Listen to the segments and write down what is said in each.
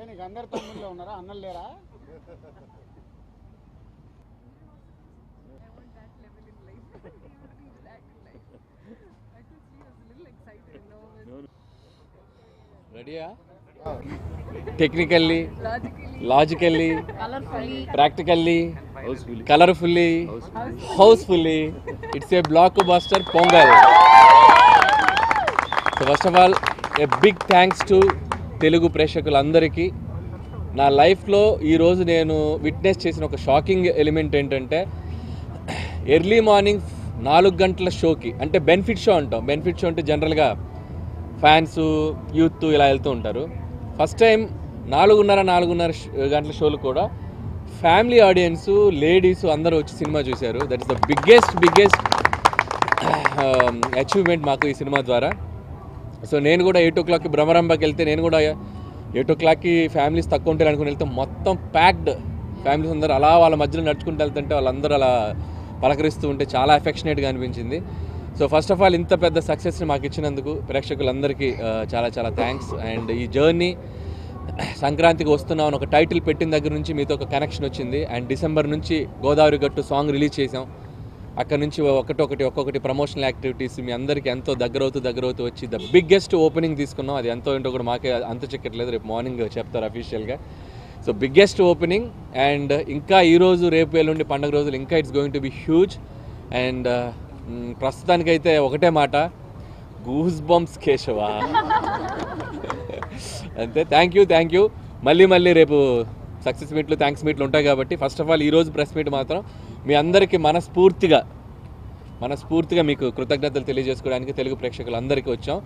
నీకు అందరు తమ్ముళ్ళు ఉన్నారా, అన్నలు లేరా? రెడీయా? Technically, logically, practically, colourfully, housefully, it's a blockbuster Pongal. So first of all a big thanks to Telugu ప్రేక్షకులందరికీ. నా లైఫ్లో ఈరోజు నేను విట్నెస్ చేసిన ఒక షాకింగ్ ఎలిమెంట్ ఏంటంటే, ఎర్లీ మార్నింగ్ 4 గంటల షోకి, అంటే బెనిఫిట్ షో అంటాం. బెనిఫిట్ షో అంటే జనరల్గా ఫ్యాన్స్, యూత్ ఇలా వెళ్తూ ఉంటారు. ఫస్ట్ టైం 4:30 గంటల షోలు కూడా ఫ్యామిలీ ఆడియన్స్, లేడీస్ అందరూ వచ్చి సినిమా చూశారు. That is the biggest achievement మాకు ఈ సినిమా ద్వారా. సో నేను కూడా 8 o'clockకి భ్రమరంభకి వెళ్తే, నేను కూడా 8 o'clockకి ఫ్యామిలీస్ తక్కువ ఉంటారు అనుకుని వెళ్తే, మొత్తం ప్యాక్డ్ ఫ్యామిలీస్ అందరూ అలా వాళ్ళ మధ్యలో నడుచుకుంటూ వెళ్తుంటే వాళ్ళందరూ అలా పలకరిస్తూ ఉంటే చాలా ఎఫెక్షనేట్గా అనిపించింది. సో ఫస్ట్ ఆఫ్ ఆల్ ఇంత పెద్ద సక్సెస్ని మాకు ఇచ్చినందుకు ప్రేక్షకులందరికీ చాలా చాలా థ్యాంక్స్. అండ్ ఈ జర్నీ సంక్రాంతికి వస్తున్నాం ఒక టైటిల్ పెట్టిన దగ్గర నుంచి మీతో ఒక కనెక్షన్ వచ్చింది. అండ్ డిసెంబర్ నుంచి గోదావరి గట్టు సాంగ్ రిలీజ్ చేసాం. అక్కడ నుంచి ఒక్కొక్కటి ప్రమోషనల్ యాక్టివిటీస్ మీ అందరికీ ఎంతో దగ్గరవుతూ వచ్చి ద బిగ్గెస్ట్ ఓపెనింగ్ తీసుకున్నాం. అది ఎంతో ఏంటో కూడా మాకే అంత చెక్కట్లేదు, రేపు మార్నింగ్ చెప్తారు అఫీషియల్గా. So biggest opening. అండ్ ఇంకా ఈరోజు, రేపు, ఎల్లుండి పండుగ రోజులు ఇంకా it's going to be huge. And ప్రస్తుతానికైతే ఒకటే మాట, గూస్ బంప్స్ కేశవా అంతే. Thank you. మళ్ళీ రేపు సక్సెస్ మీట్లు, థ్యాంక్స్ మీట్లు ఉంటాయి కాబట్టి ఫస్ట్ ఆఫ్ ఆల్ ఈరోజు ప్రెస్ మీట్ మాత్రం మీ అందరికీ మనస్ఫూర్తిగా మీకు కృతజ్ఞతలు తెలియజేసుకోవడానికి తెలుగు ప్రేక్షకులందరికీ వచ్చాం.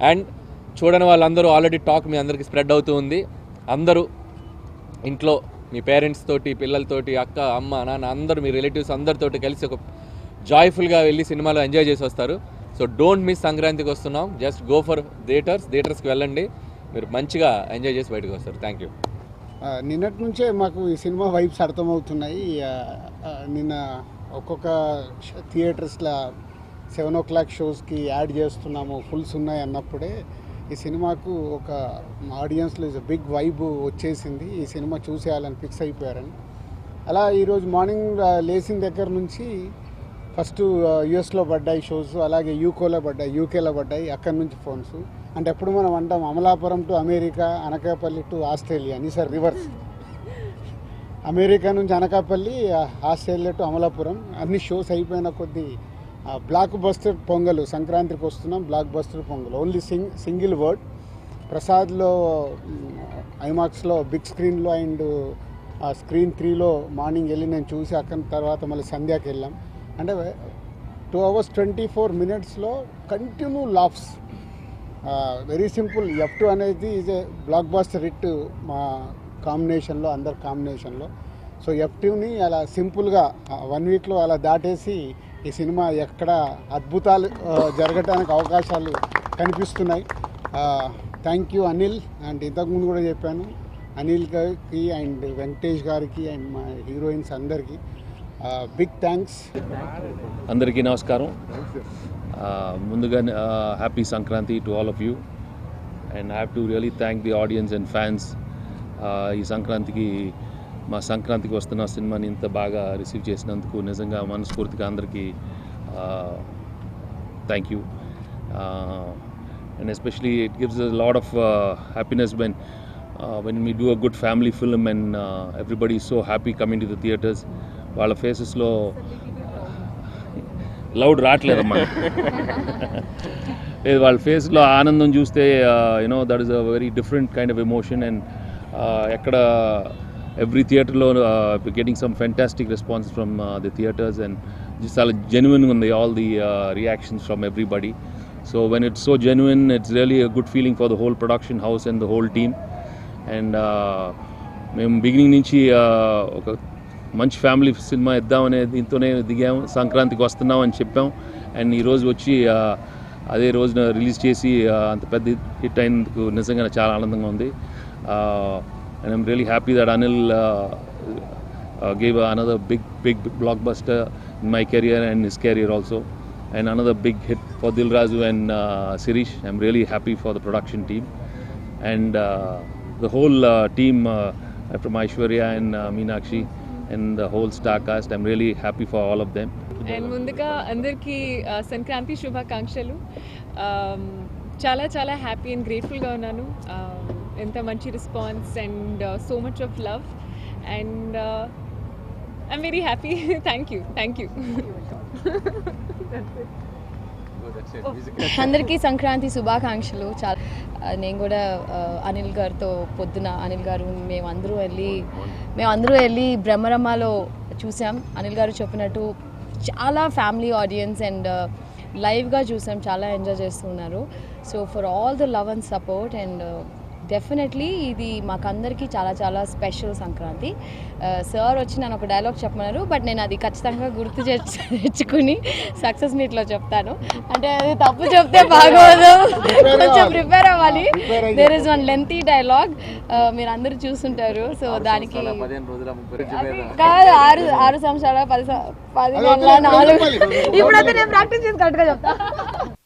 అండ్ చూడని వాళ్ళందరూ ఆల్రెడీ టాక్ మీ అందరికీ స్ప్రెడ్ అవుతూ ఉంది. అందరూ ఇంట్లో మీ పేరెంట్స్ తోటి, పిల్లలతోటి, అక్క, అమ్మ, నాన్న అందరూ, మీ రిలేటివ్స్ అందరితోటి కలిసి ఒక జాయ్ఫుల్గా వెళ్ళి సినిమాలో ఎంజాయ్ చేసి వస్తారు. So don't miss. సంక్రాంతికి వస్తున్నాం, జస్ట్ గో ఫర్ థియేటర్స్కి వెళ్ళండి, మీరు మంచిగా ఎంజాయ్ చేసి బయటకు వస్తారు. Thank you. నిన్నటి నుంచే మాకు ఈ సినిమా వైబ్స్ అర్థమవుతున్నాయి. నిన్న ఒక్కొక్క థియేటర్స్లో 7 o'clock షోస్కి యాడ్ చేస్తున్నాము, ఫుల్స్ ఉన్నాయి అన్నప్పుడే ఈ సినిమాకు ఒక ఆడియన్స్లో ఇస్ బిగ్ వైబ్ వచ్చేసింది. ఈ సినిమా చూసేయాలని ఫిక్స్ అయిపోయారని. అలా ఈరోజు మార్నింగ్ లేచిన దగ్గర నుంచి ఫస్ట్ యుఎస్లో పడ్డాయి షోస్, అలాగే యూకేలో పడ్డాయి. అక్కడి నుంచి ఫోన్స్. అంటే ఎప్పుడు మనం అంటాం Amalapuram to America, Anakapalli to Australia అని, సార్ రివర్స్. అమెరికా నుంచి అనకాపల్లి, ఆస్ట్రేలియా టు అమలాపురం. అన్ని షోస్ అయిపోయిన కొద్దీ బ్లాక్ బస్టర్ పొంగల్, సంక్రాంతికి వస్తున్నాం, blockbuster Pongal. Only single word. ప్రసాద్లో ఐమాక్స్లో బిగ్ స్క్రీన్లో అండ్ స్క్రీన్ 3లో మార్నింగ్ వెళ్ళి నేను చూసి, అక్కడ తర్వాత మళ్ళీ సంధ్యాకి వెళ్ళాం. అంటే 2 hours 24 minutesలో continue laughs. Very simple. F2 అనేది is a blockbuster hit మా కాంబినేషన్లో, అందరి కాంబినేషన్లో. సో F2ని అలా సింపుల్గా 1 weekలో అలా దాటేసి ఈ సినిమా ఎక్కడ అద్భుతాలు జరగటానికి అవకాశాలు కనిపిస్తున్నాయి. Thank you Anil. అండ్ ఇంతకుముందు కూడా చెప్పాను, అనిల్ గారికి అండ్ వెంకటేష్ గారికి అండ్ మా హీరోయిన్స్ అందరికీ బిగ్ థ్యాంక్స్. అందరికీ నమస్కారం. ముందుగా happy Sankranti to all of you. And have to really thank the audience and fans. ఈ సంక్రాంతికి వస్తున్న సినిమాని ఇంత బాగా రిసీవ్ చేసినందుకు నిజంగా మనస్ఫూర్తిగా అందరికీ thank you. And especially it gives a lot of happiness when we do a good family film and everybody is so happy coming to the theaters. వాళ్ళ ఫేసెస్లో లౌడ్ రావట్లేదమ్మా. వాళ్ళ ఫేస్లో ఆనందం చూస్తే that is a very different kind of emotion. And ఎక్కడ every థియేటర్లో getting some fantastic response from the theatres. And చాలా జెన్యున్గా ఉంది all the reactions from everybody. So when it's so genuine, it's really a good feeling for the whole production house and the whole team. And మేము beginning నుంచి ఒక మంచి family cinema ఇద్దామనే దీంతోనే దిగాము. సంక్రాంతికి వస్తున్నాం అని చెప్పాం. అండ్ ఈరోజు వచ్చి అదే రోజున రిలీజ్ చేసి అంత పెద్ద హిట్ అయినందుకు నిజంగా చాలా ఆనందంగా ఉంది. And I'm really happy that Anil gave another big blockbuster in my career and his career also. and another big hit for Dil Raju and Sirish. I'm really happy for the production team and the whole team from Aishwarya and Meenakshi and the whole star cast. I'm really happy for all of them. And ముందుగా అందరికీ సంక్రాంతి శుభాకాంక్షలు. చాలా చాలా happy and గ్రేట్ఫుల్గా ఉన్నాను. ఎంత మంచి response and so much of love and I'm very happy. Thank you. అందరికీ సంక్రాంతి శుభాకాంక్షలు. చాలా నేను కూడా అనిల్ గారితో పొద్దున అనిల్ గారు మేమందరూ వెళ్ళి బ్రహ్మరమ్మలో చూసాం. అనిల్ గారు చెప్పినట్టు చాలా ఫ్యామిలీ ఆడియన్స్ అండ్ లైవ్గా చూసాం, చాలా ఎంజాయ్ చేస్తున్నారు. So for all the love and support and definitely ఇది మాకందరికీ చాలా చాలా స్పెషల్ సంక్రాంతి. సార్ వచ్చి నన్ను ఒక డైలాగ్ చెప్పమన్నారు, బట్ నేను అది ఖచ్చితంగా గుర్తు తెచ్చుకుని సక్సెస్ మీట్లో చెప్తాను. అంటే అది తప్పు చెప్తే బాగోదు, కొంచెం ప్రిపేర్ అవ్వాలి. There is one lengthy dialogue, మీరు అందరూ చూస్తుంటారు. సో దానికి కాదు 6 సంవత్సరాల 10 నెలల 4 ఇప్పుడైతే నేను ప్రాక్టీస్ చేసి కరెక్ట్గా చెప్తాను.